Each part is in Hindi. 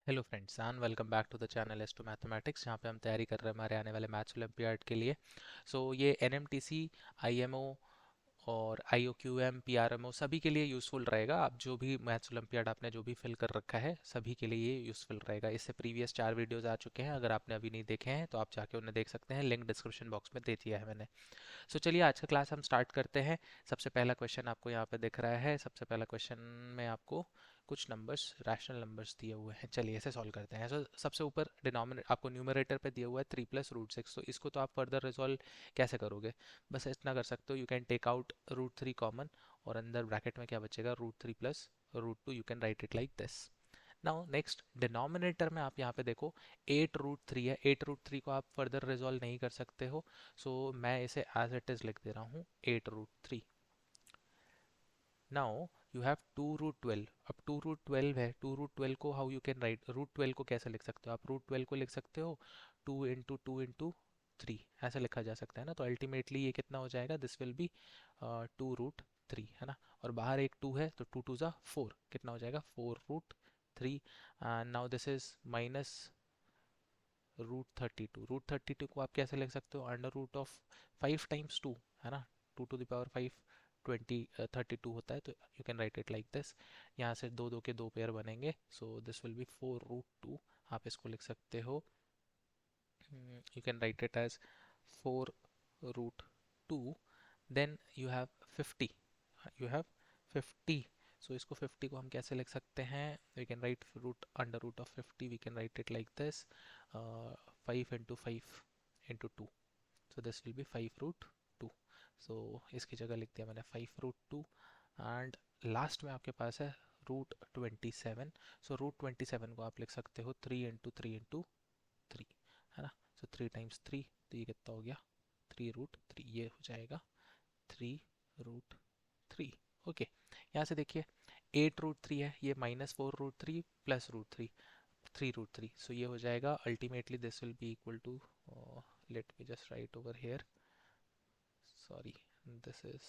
Hello friends and welcome back to the channel S to mathematics, जहाँ पे हम तैयारी कर रहे हैं हमारे आने वाले मैथ्स ओलंपियाड के लिए। ये एनएमटीसी, आईएमओ और आईओक्यूएम, पीआरएमओ सभी के लिए यूज़फुल रहेगा। आप जो भी मैथ्स ओलंपियाड आपने जो भी फिल कर रखा है सभी के लिए ये यूज़फुल रहेगा। इससे प्रीवियस 4 वीडियोस आ चुके हैं, अगर आपने अभी नहीं देखे हैं तो आप जाके उन्हें देख सकते हैं, लिंक डिस्क्रिप्शन बॉक्स में दे दिया है मैंने। चलिए आज का क्लास हम स्टार्ट करते हैं। सबसे पहला क्वेश्चन आपको यहाँ पे दिख रहा है। सबसे पहला क्वेश्चन में आपको कुछ नंबर्स, रैशनल नंबर्स दिए हुए हैं। चलिए इसे सॉल्व करते हैं। सबसे ऊपर डिनोमिनेटर आपको न्यूमरेटर पे दिया हुआ है 3 + √6। तो इसको तो आप फर्दर रिजॉल्व कैसे करोगे? बस इतना कर सकते हो, you can take out √3 common और अंदर ब्रैकेट में क्या बचेगा, √3 + √2। You can write it like this. Now next denominator में आप यहाँ पे देखो 8√3 है। 8√3 को आप फर्दर रिजॉल्व नहीं कर सकते हो, मैं इसे एज इट इज लिख दे रहा हूँ 8√3। Now you have 2√12। अब 2√12 है, 2√12 को हाउ यू कैन राइट, √12 को कैसे लिख सकते हो आप? √12 को लिख सकते हो 2 × 2 × 3, ऐसे लिखा जा सकता है ना। तो अल्टीमेटली ये कितना हो जाएगा, दिस विल बी 2√3, है ना। और बाहर एक 2 है तो 2 × 2 = 4, कितना हो जाएगा 4√3। And now this is minus √32। √32 को आप कैसे लिख सकते हो, √5 × 2, है ना। 2⁵ 32 होता है, तो you can write it like this. यहाँ से दो दो के दो पेयर बनेंगे, सो दिस विल बी 4√2। आप इसको लिख सकते हो, you can write it as 4√2। Then you have 50, you have 50। इसको 50 को हम कैसे लिख सकते हैं, we can write √50, we can write it like this, 5 × 5 × 2, so this will be 5√2। इसकी जगह लिख दिया मैंने 5√2। एंड लास्ट में आपके पास है √27। √27 को आप लिख सकते हो 3 × 3 × 3, है ना। 3 × 3, तो ये कितना हो गया 3√3, ये हो जाएगा 3√3। ओके, यहाँ से देखिए 8√3 है, ये -4√3 +√3, 3√3। ये हो जाएगा ultimately this will be equal to, let me just write over here, sorry, this is,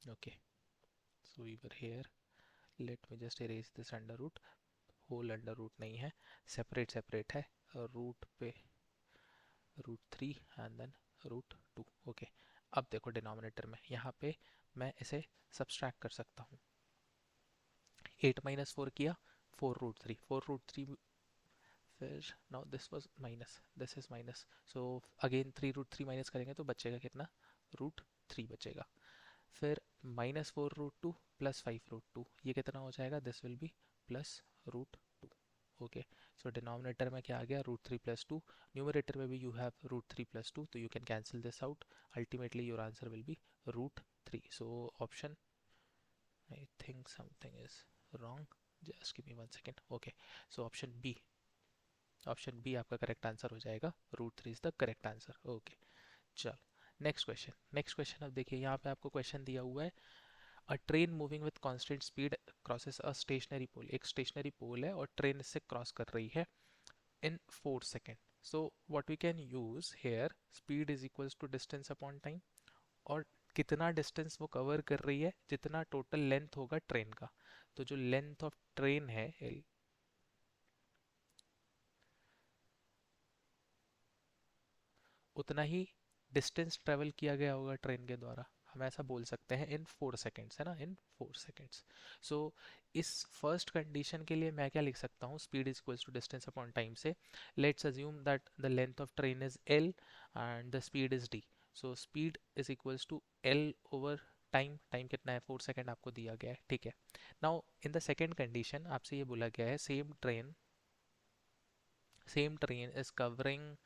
okay, we were here, let me just erase this under root. Whole under root नहीं है, सेपरेट सेपरेट है, रूट पे √3 एंड देन √2। ओके, अब देखो डिनोमिनेटर में यहाँ पे मैं इसे सब्सट्रैक्ट कर सकता हूँ। 8 - 4 किया, 4√3, 4√3, फिर now this was minus, this is minus, again 3√3 minus करेंगे तो बचेगा कितना, √3 बचेगा। फिर -4√2 +5√2, ये कितना हो जाएगा, this will B +√2। Okay, denominator में क्या आ गया, √3 + 2। न्यूमरेटर में भी यू हैव √3 + 2, तो you can cancel this out. Ultimately your answer will be √3। Option, I think something is wrong, just give me 1 second. Okay, option B आपका करेक्ट आंसर हो जाएगा, √3 is the correct answer. Okay, चलो नेक्स्ट क्वेश्चन। अब देखिए यहाँ पे आपको क्वेश्चन दिया हुआ है, a train moving with constant speed crosses a stationary pole. एक स्टेशनरी पोल है और ट्रेन इससे क्रॉस कर रही है in 4 second. what we can use here, speed is equals to distance upon time, और कितना डिस्टेंस वो कवर कर रही है, जितना टोटल लेंथ होगा ट्रेन का। तो जो लेंथ ऑफ ट्रेन है उतना ही डिस्टेंस ट्रेवल किया गया होगा ट्रेन के द्वारा। हम ऐसा बोल सकते हैं इन 4 सेकेंड्स, है ना, इन 4 सेकेंड्स। सो इस फर्स्ट कंडीशन के लिए मैं क्या लिख सकता हूँ, speed is equals to distance upon time से। Let's assume that the length of train is L and the speed is D. Speed is equals to L over time. Time कितना है, 4 सेकेंड आपको दिया गया है, ठीक है। Now in the second condition आपसे ये बोला गया है, same train is covering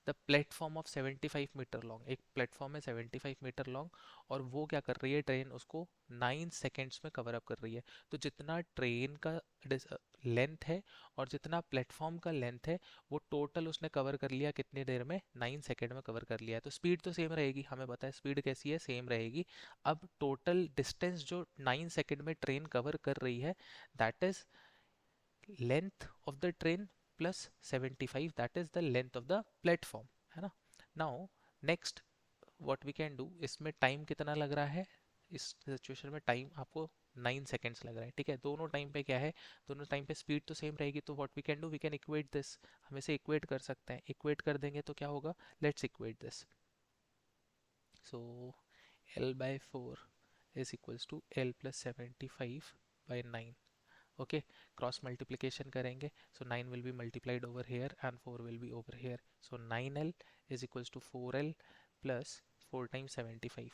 the platform of 75 meter long. एक प्लेटफॉर्म है 75 मीटर लॉन्ग, और वो क्या कर रही है, ट्रेन उसको 9 सेकेंड्स में कवर अप कर रही है। तो जितना ट्रेन का लेंथ है और जितना प्लेटफॉर्म का लेंथ है, वो टोटल उसने कवर कर लिया कितनी देर में, 9 सेकेंड में कवर कर लिया है। तो स्पीड तो सेम रहेगी, हमें पता है स्पीड कैसी है, सेम रहेगी। अब टोटल डिस्टेंस जो 9 सेकेंड में ट्रेन कवर कर रही है, that is length of the train plus 75, that is the length of the platform, है ना। Now next what we can do, इसमें टाइम कितना लग रहा है, इस सिचुएशन में टाइम आपको 9 सेकेंड्स लग रहा है, ठीक है। दोनों टाइम पे क्या है, दोनों टाइम पे स्पीड तो सेम रहेगी, तो what we can do, we can equate this, हम इसे इक्वेट कर सकते हैं। इक्वेट कर देंगे तो क्या होगा, let's equate this. So L/4 is equals to L plus 75 by 9. Okay, cross multiplication करेंगे, so 9 will be multiplied over here and 4 will be over here, so 9L is equals to 4L plus 4 times 75,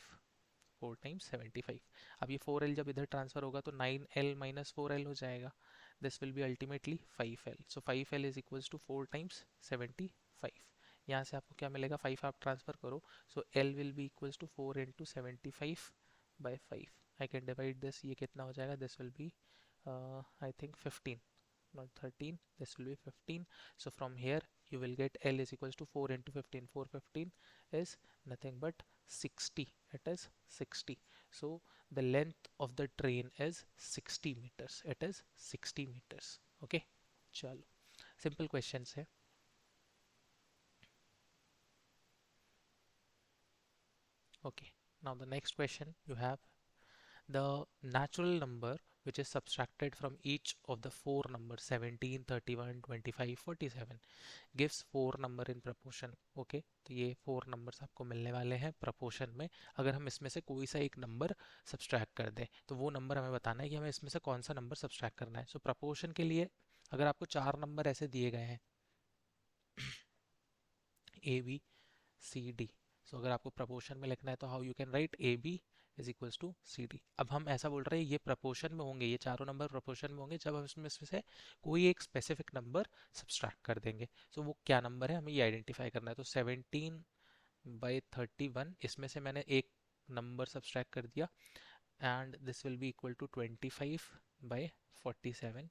4 times 75। अब ये 4L जब इधर ट्रांसफर होगा तो 9L minus 4L हो जाएगा, this will be ultimately 5L, so 5L is equals to 4 times 75। यहाँ से आपको क्या मिलेगा, 5 आप ट्रांसफर करो, so L will be equals to 4 into 75 by 5। I can divide this, ये कितना हो जाएगा, this will be I think 15, not 13, this will be 15। So from here you will get L is equals to 4 into 15, 415 is nothing but 60, it is 60। So the length of the train is 60 meters, it is 60 meters। okay, चलो simple questions है। okay, now the next question you have, the natural number which is subtracted from each of the four numbers 17, 31, 25, 47 gives four number in proportion। okay, तो ये फोर नंबर्स आपको मिलने वाले हैं प्रपोर्शन में। अगर हम इसमें से कोई सा एक नंबर सब्सट्रैक्ट कर दें तो वो नंबर हमें बताना है कि हमें इसमें से कौन सा नंबर सब्सट्रैक्ट करना है। सो प्रपोर्शन के लिए अगर आपको चार नंबर ऐसे दिए गए हैं A B C D, सो अगर आपको प्रपोर्शन में लिखना है तो how you can write AB is equals to CD। अब हम ऐसा बोल रहे हैं ये प्रपोर्शन में होंगे, ये चारों नंबर प्रपोर्शन में होंगे जब हम इसमें से कोई एक स्पेसिफिक नंबर सब्सट्रैक्ट कर देंगे। सो वो क्या नंबर है हमें ये आइडेंटिफाई करना है। तो 17/31 इसमें से मैंने एक नंबर सब्सट्रैक्ट कर दिया, and this will be equal to 25/47,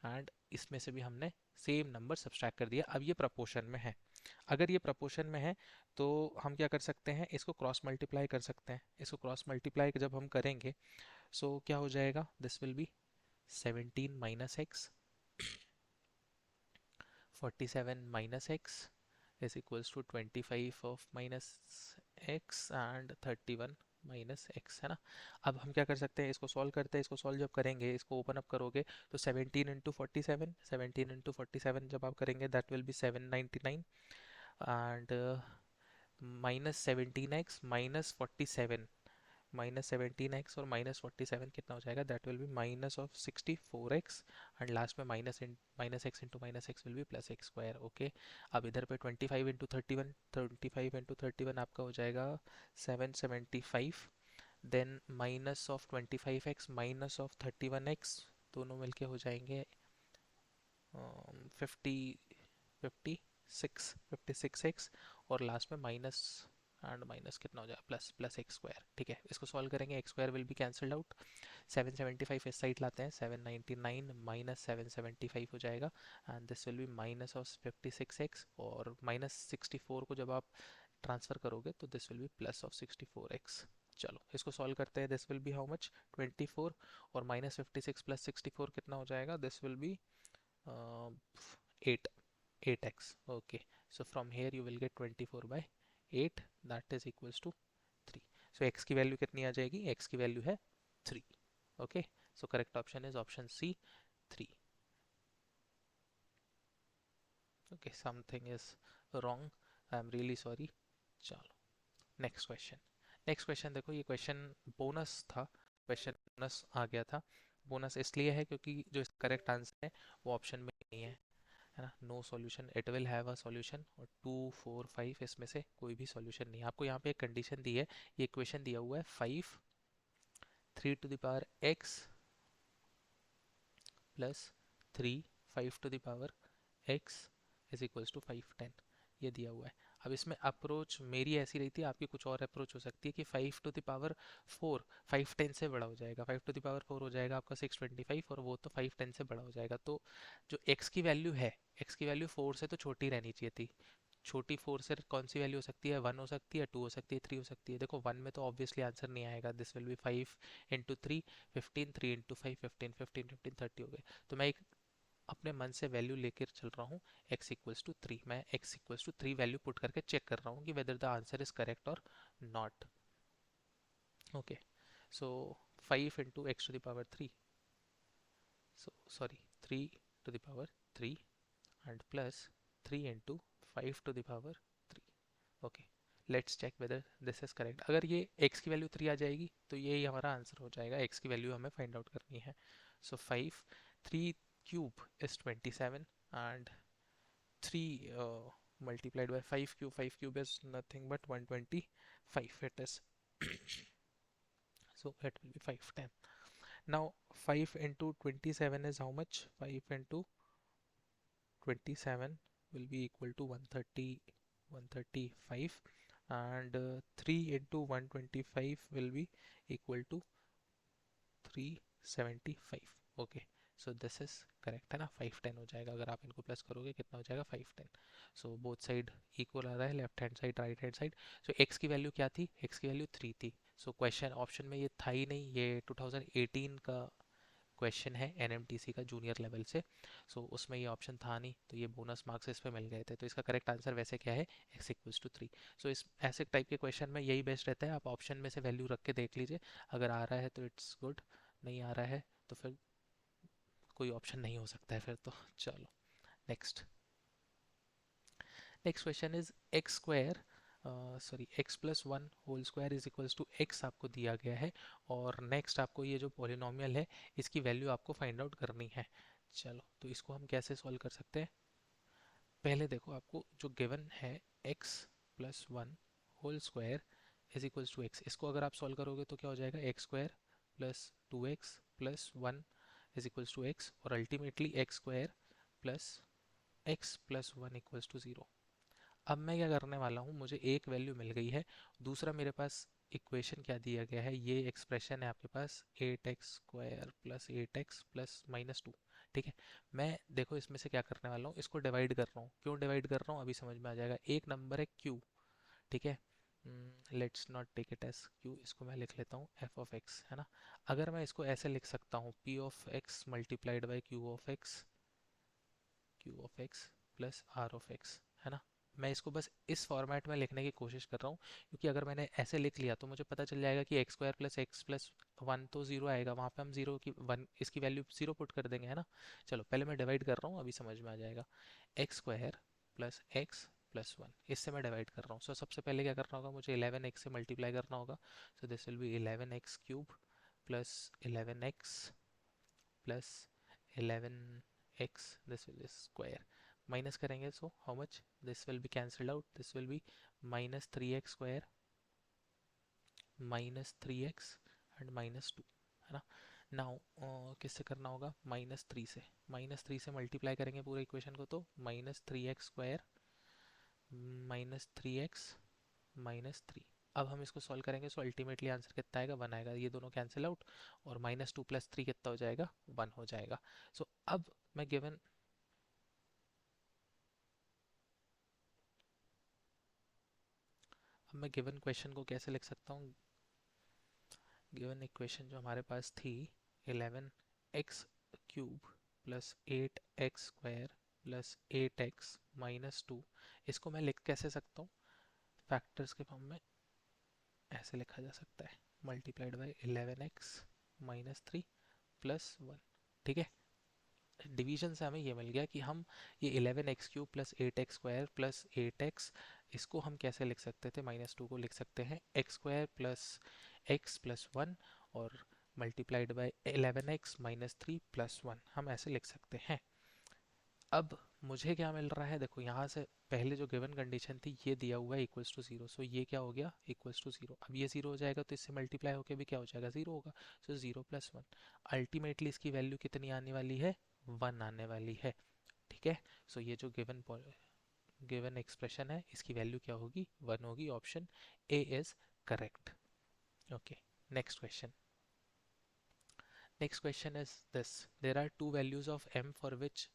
and इसमें से भी हमने सेम नंबर सब्सट्रैक्ट कर दिया। अब ये प्रपोर्शन में है, अगर ये प्रपोर्शन में है तो हम क्या कर सकते हैं, इसको क्रॉस मल्टीप्लाई कर सकते हैं। इसको क्रॉस मल्टीप्लाई जब हम करेंगे सो क्या हो जाएगा, this will B 17 minus x, 47 minus x is equals to 25 of minus x and 31 minus x, है ना। अब हम क्या कर सकते हैं, इसको सॉल्व करते हैं। इसको सॉल्व जब करेंगे, इसको ओपन अप करोगे तो 17 इंटू 47, 17 इंटू 47 जब आप करेंगे that will be 799, and minus 17x minus 47, minus 17x और माइनस 47 कितना हो जाएगा, that will be minus of 64x, and last में minus x into minus x will be plus x square. Okay, अब इधर पे 25 इंटू 31, 25 इंटू 31 आपका हो जाएगा 775, then minus of 25x minus of 31x, दोनों मिलके हो जाएंगे 56x, और लास्ट में माइनस एंड माइनस कितना हो जाएगा, प्लस एक्स स्क्वायर। ठीक है, इसको सॉल्व करेंगे, x square will be cancelled out, 775 इस साइड लाते हैं, 799 माइनस 775 हो जाएगा, and this will be minus of 56x, और माइनस 64 को जब आप ट्रांसफर करोगे तो this will be plus of 64x। चलो इसको सॉल्व करते हैं, this will B how much, 24, और माइनस 56 प्लस 64 कितना हो जाएगा, this will B 8, 8x। okay, so from here you will get 24/8, that is equals to 3। so x की वैल्यू कितनी आ जाएगी, x की वैल्यू है 3। okay, so correct option is option C, 3। okay, something is wrong, I am really sorry। चलो नेक्स्ट क्वेश्चन, नेक्स्ट क्वेश्चन देखो, ये क्वेश्चन बोनस था, क्वेश्चन बोनस आ गया था। बोनस इसलिए है क्योंकि जो करेक्ट आंसर है वो ऑप्शन में नहीं है, है ना। No solution, it will have a solution, और 2 4 5 इसमें से कोई भी सॉल्यूशन नहीं है। आपको यहाँ पे एक कंडीशन दी है, ये इक्वेशन दिया हुआ है 5 3 to the power x plus 3 5 to the power x is equals to 510, ये दिया हुआ है। अब इसमें अप्रोच मेरी ऐसी रही थी, आपकी कुछ और अप्रोच हो सकती है कि 5 टू द पावर 4 510 से बड़ा हो जाएगा, 5 टू द पावर 4 हो जाएगा आपका 625, और वो तो 510 से बड़ा हो जाएगा। तो जो x की वैल्यू है, x की वैल्यू 4 से तो छोटी रहनी चाहिए थी। छोटी 4 से कौन सी वैल्यू हो सकती है, 1 हो सकती है, 2 हो सकती है, 3 हो सकती है। देखो 1 में तो ऑब्वियसली आंसर नहीं आएगा, this will B 5 into 3 15, 3 into 5 15, 15 15 30 हो गए। तो मैं एक अपने मन से वैल्यू लेकर चल रहा हूँ x इक्वल्स टू 3, मैं x equals to 3 value put करके चेक कर रहा हूँ कि whether the answer is correct और not. Okay, so 5 into x to the power 3, so sorry 3 to the power 3 and plus 3 into 5 to the power 3. Okay, let's check whether this is correct. अगर ये x की वैल्यू 3 आ जाएगी तो यही हमारा आंसर हो जाएगा, x की वैल्यू हमें फाइंड आउट करनी है। सो 5 3 cube is 27 and 3 multiplied by 5 cube is nothing but 125 it is so it will be 510. Now 5 into 27 is how much? 5 into 27 will be equal to 135 and 3 into 125 will be equal to 375. Okay, so this is correct है ना, 510 हो जाएगा। अगर आप इनको प्लस करोगे कितना हो जाएगा? 510। सो बोथ साइड इक्वल आ रहा है, left hand side right hand side. So x की वैल्यू क्या थी? एक्स की वैल्यू 3 थी। सो क्वेश्चन ऑप्शन में ये था ही नहीं, ये 2018 का क्वेश्चन है एनएमटीसी का जूनियर लेवल से। सो उसमें ये ऑप्शन था नहीं, तो ये बोनस मार्क्स इस पे मिल गए थे। तो इसका करेक्ट आंसर वैसे क्या है? x equals to 3। सो इस ऐसे टाइप के क्वेश्चन में यही बेस्ट रहता है, आप ऑप्शन में से वैल्यू रख के देख लीजिए। अगर आ रहा है तो इट्स गुड, नहीं आ रहा है तो फिर कोई ऑप्शन नहीं हो सकता है फिर तो। चलो next, next question is X square sorry X plus one whole square is equals to X आपको दिया गया है, और नेक्स्ट आपको ये जो पॉलिनोमियल है इसकी वैल्यू आपको फाइंड आउट करनी है। चलो तो इसको हम कैसे सॉल्व कर सकते हैं? पहले देखो, आपको जो गिवन है x plus one whole square is equals to x, इसको अगर आप सॉल्व करोगे तो क्या हो जाएगा? एक्स स्क्वायर प्लस 2x plus one is equals to x, और ultimately x square plus x plus one equals to 0। अब मैं क्या करने वाला हूँ, मुझे एक वैल्यू मिल गई है, दूसरा मेरे पास इक्वेशन क्या दिया गया है, ये एक्सप्रेशन है आपके पास 8x square plus 8x plus minus 2। ठीक है, मैं देखो इसमें से क्या करने वाला हूँ, इसको डिवाइड कर रहा हूँ। क्यों डिवाइड कर रहा हूँ अभी समझ में आ जाएगा। एक नंबर है q, ठीक है, let's not take it as q, इसको मैं लिख लेता हूँ f ऑफ x, है ना। अगर मैं इसको ऐसे लिख सकता हूँ p of x multiplied by q of x plus r of x, है ना। मैं इसको बस इस फॉर्मेट में लिखने की कोशिश कर रहा हूँ, क्योंकि अगर मैंने ऐसे लिख लिया तो मुझे पता चल जाएगा कि x square plus x plus one तो जीरो आएगा, वहाँ पे हम जीरो की वन इसकी वैल्यू जीरो पुट कर देंगे, है ना। चलो पहले मैं डिवाइड कर रहा हूँ, अभी समझ में आ जाएगा। X square plus x plus one, इससे मैं डिवाइड कर रहा हूँ। सो सबसे पहले क्या करना होगा, मुझे 11x से मल्टीप्लाई करना होगा। So this will be 11x cube plus 11x plus 11x, this will be square. Minus करेंगे so how much, this will be cancelled out, this will be minus 3x square minus 3x and minus 2, है ना। नाउ किससे करना होगा? माइनस 3 से, माइनस 3 से मल्टीप्लाई करेंगे पूरे इक्वेशन को, तो minus 3x square minus 3x minus 3। अब हम इसको सॉल्व करेंगे, सो अल्टीमेटली आंसर कितना आएगा? 1 आएगा। ये दोनों कैंसिल आउट, और माइनस 2 प्लस 3 कितना हो जाएगा? 1 हो जाएगा। सो अब मैं गिवन क्वेश्चन को कैसे लिख सकता हूँ? गिवन इक्वेशन जो हमारे पास थी 11x cube plus 8x square plus 8x minus 2, इसको मैं लिख कैसे सकता हूँ? फैक्टर्स के फॉर्म में ऐसे लिखा जा सकता है, multiplied by 11x minus 3 plus 1। ठीक है, डिवीजन से हमें ये मिल गया कि हम ये 11x cube plus 8x square plus 8x, इसको हम कैसे लिख सकते थे? माइनस 2 को लिख सकते हैं x square plus x plus 1 और multiplied by 11x minus 3 plus 1, हम ऐसे लिख सकते हैं। अब मुझे क्या मिल रहा है? देखो यहाँ से पहले जो गिवन कंडीशन थी ये दिया हुआ है इक्वल्स टू 0, सो ये क्या हो गया? Equals to 0। अब ये 0 हो जाएगा तो इससे मल्टीप्लाई होकर भी क्या हो जाएगा? 0 होगा। सो 0 प्लस 1, अल्टीमेटली इसकी वैल्यू कितनी आने वाली है? 1 आने वाली है। ठीक है, सो ये जो गिवन एक्सप्रेशन है इसकी वैल्यू क्या होगी? 1 होगी। Option A is correct. Okay, next question. Next question is this: there are two values of m for which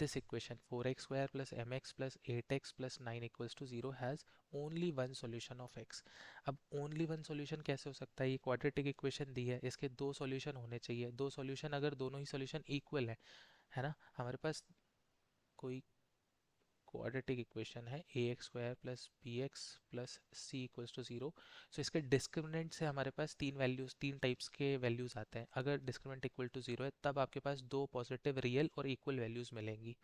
this equation 4x square plus mx plus 8x plus 9 equals to 0 has only one solution of x। अब only one solution कैसे हो सकता है? ये क्वाड्रेटिक इक्वेशन दी है, इसके दो सॉल्यूशन होने चाहिए। दो सॉल्यूशन, अगर दोनों ही सॉल्यूशन इक्वल है ना, हमारे पास कोई क्वाड्रेटिक इक्वेशन है a x square plus b x plus c equals to 0। So इसके डिस्क्रिमिनेंट से हमारे पास तीन टाइप्स के वैल्यूज़ आते हैं। अगर डिस्क्रिमिनेंट इक्वल टू 0 है तब आपके पास दो पॉजिटिव रियल और इक्वल वैल्यूज़ मिलेंगी।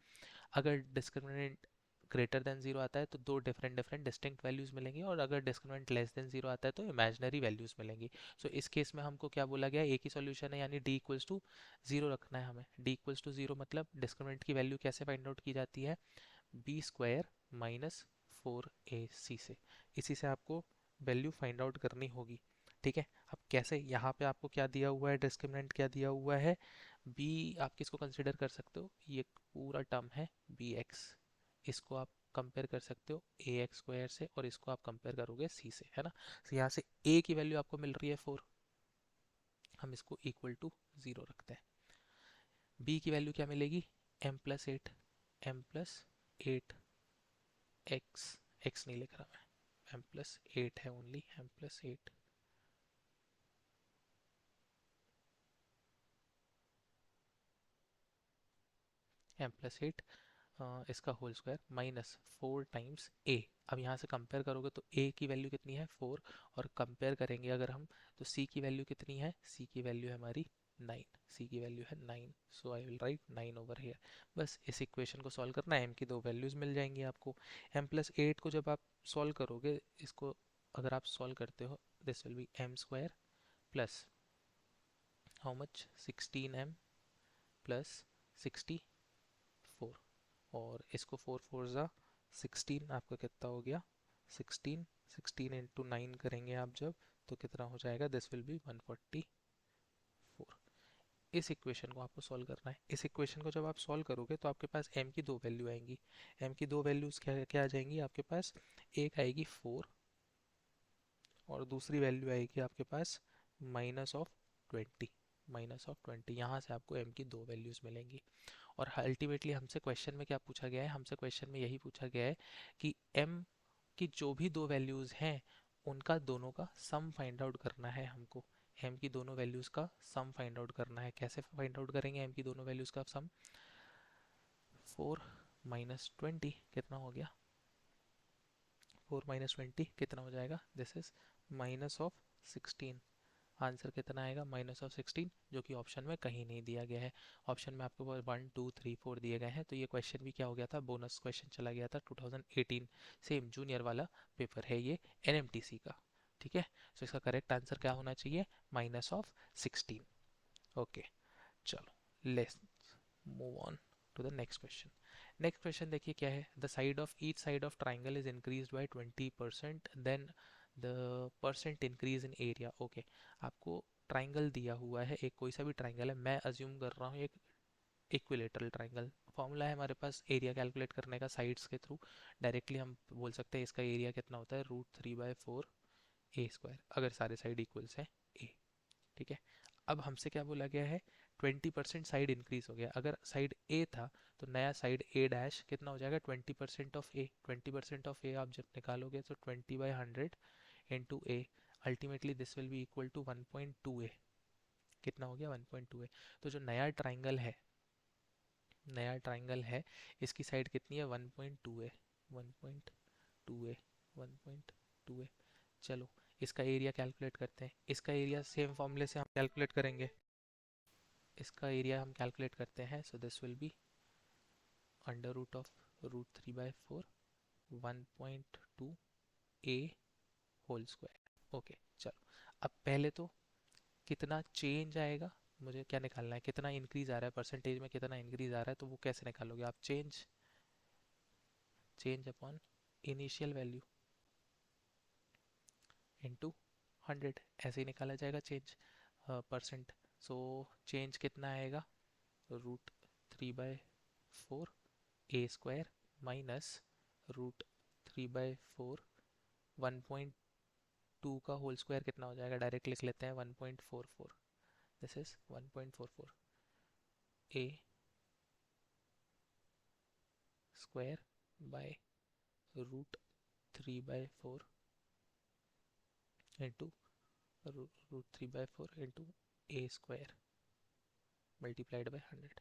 अगर डिस्क्रिमिनेंट ग्रेटर देन 0 आता है तो दो डिफरेंट डिफरेंट डिस्टिंक्ट वैल्यूज़ मिलेंगी, और अगर डिस्क्रिमिनेंट लेस देन 0 आता है तो इमेजिनरी वैल्यूज़ मिलेंगी। सो इस केस में हमको क्या बोला गया, एक ही सॉल्यूशन है, यानी डी इक्वल्स टू 0 रखना है हमें। डी इक्वल्स टू 0 मतलब डिस्क्रिमिनेंट की वैल्यू कैसे फाइंड आउट की जाती है, बी स्क्वायर माइनस 4ac से। इसी से आपको वैल्यू फाइंड आउट करनी होगी। ठीक है, अब कैसे, यहाँ पे आपको क्या दिया हुआ है, डिस्क्रिमिनेंट क्या दिया हुआ है, बी। आप किसको कंसिडर कर सकते हो, ये पूरा टर्म है बी एक्स, इसको आप कंपेयर कर सकते हो ए एक्स स्क्वायर से, और इसको आप कंपेयर करोगे सी से, है ना। तो यहाँ से ए की वैल्यू आपको मिल रही है 4, हम इसको इक्वल टू 0 रखते हैं। बी की वैल्यू क्या मिलेगी, M plus eight, M plus eight X, X नहीं लिख रहा मैं, एम प्लस एट है only, M plus eight M plus eight इसका whole square minus 4 times A. अब यहाँ से कंपेयर करोगे तो ए की वैल्यू कितनी है 4, और कंपेयर करेंगे अगर हम तो सी की वैल्यू कितनी है, सी की वैल्यू है हमारी 9, सी की वैल्यू है 9। So I will write 9 over here. बस इस इक्वेशन को सॉल्व करना है, एम की दो वैल्यूज़ मिल जाएंगी आपको। एम प्लस एट को जब आप सॉल्व करोगे, इसको अगर आप सॉल्व करते हो, this will be M square plus how much 16m plus 64, और इसको 4 4 ज़ा 16, आपका कितना हो गया 16, 16 इंटू 9 करेंगे आप जब, तो कितना हो जाएगा, दिस विल बी 144। इस इक्वेशन को आपको सॉल्व करना है। इस इक्वेशन को जब आप सॉल्व करोगे तो आपके पास m की दो वैल्यू आएंगी। m की दो वैल्यूज़ क्या क्या आ जाएंगी आपके पास, एक आएगी 4, और दूसरी वैल्यू आएगी आपके पास माइनस ऑफ 20, माइनस ऑफ 20। यहाँ से आपको m की दो वैल्यूज़ मिलेंगी। और अल्टीमेटली हमसे क्वेश्चन में क्या पूछा गया है, हमसे क्वेश्चन में यही पूछा गया है कि m की जो भी दो वैल्यूज़ हैं उनका दोनों का सम फाइंड आउट करना है हमको। m की दोनों वैल्यूज़ का सम फाइंड आउट करना है। कैसे फाइंड आउट करेंगे m की दोनों वैल्यूज़ का सम, 4 माइनस 20 कितना हो गया, 4 माइनस 20 कितना हो जाएगा, this is minus of 16। Answer कितना आएगा, माइनस ऑफ 16, जो कि ऑप्शन में कहीं नहीं दिया गया है। ऑप्शन में आपको 1 2 3 4 दिए गए हैं, तो ये क्वेश्चन भी क्या हो गया था, बोनस क्वेश्चन चला गया था 2018, सेम जूनियर वाला पेपर है ये एनएमटीसी का। ठीक है, तो इसका करेक्ट आंसर क्या होना चाहिए, माइनस ऑफ 16। ओके, चलो let's move on to the next question. Next question देखिए क्या है, the side of each side of triangle is increased by 20%, then the percent increase in area. Okay, आपको ट्राइंगल दिया हुआ है, एक कोई सा भी ट्राइंगल है, मैं अज्यूम कर रहा हूँ एक इक्विलेटरल ट्राइंगल। फॉर्मूला है हमारे पास एरिया कैलकुलेट करने का साइड्स के थ्रू, डायरेक्टली हम बोल सकते हैं इसका एरिया कितना होता है, √3/4 ए स्क्वायर, अगर सारे साइड इक्वल्स हैं ए। ठीक है, अब हमसे क्या बोला गया है, 20% साइड इंक्रीज हो गया। अगर साइड ए था तो नया साइड ए डैश कितना हो जाएगा, 20% ऑफ ए। 20% ऑफ ए आप जब निकालोगे तो 20/100 into A, ultimately this will be equal to 1.2 A. कितना हो गया, 1.2 ए। तो जो नया ट्राइंगल है, नया ट्राइंगल है, इसकी साइड कितनी है, 1.2 ए, 1.2 ए, 1.2 ए। चलो इसका एरिया कैलकुलेट करते हैं। इसका एरिया सेम फॉर्मूले से हम कैलकुलेट करेंगे, इसका एरिया हम कैलकुलेट करते हैं। So this will be under root of √3/4 1.2 A whole square. Okay, चलो अब पहले तो कितना चेंज आएगा, मुझे क्या निकालना है, कितना इंक्रीज आ रहा है, परसेंटेज में कितना इंक्रीज आ रहा है, तो वो कैसे निकालोगे आप, change, change upon initial value into 100, ऐसे ही निकाला जाएगा चेंज परसेंट। सो चेंज कितना आएगा, √3/4 ए स्क्वायर माइनस √3/4 1.2 का होल स्क्वायर कितना हो जाएगा, डायरेक्ट लिख लेते हैं 1.44, this is 1.44 A square by √3/4 into √3/4 into A square multiplied by 100।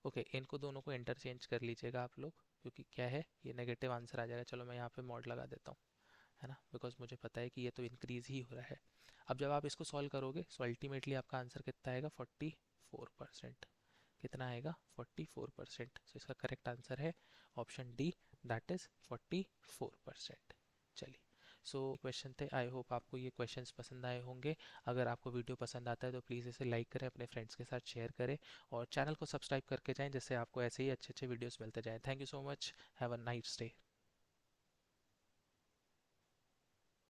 Okay, इनको दोनों को इंटरचेंज कर लीजिएगा आप लोग, क्योंकि क्या है, ये नेगेटिव आंसर आ जाएगा। चलो मैं यहाँ पे मॉड लगा देता हूँ, है ना, बिकॉज मुझे पता है कि ये तो इंक्रीज ही हो रहा है। अब जब आप इसको सॉल्व करोगे सो अल्टीमेटली आपका आंसर कितना आएगा, 44%। कितना आएगा, 44%। सो इसका करेक्ट आंसर है ऑप्शन डी, दैट इज 44%। चलिए, सो क्वेश्चन थे। आई होप आपको ये क्वेश्चंस पसंद आए होंगे। अगर आपको वीडियो पसंद आता है तो प्लीज़ इसे लाइक करें, अपने फ्रेंड्स के साथ शेयर करें और चैनल को सब्सक्राइब करके जाएं, जिससे आपको ऐसे ही अच्छे अच्छे वीडियोस मिलते जाएं। Thank you so much, have a nice day.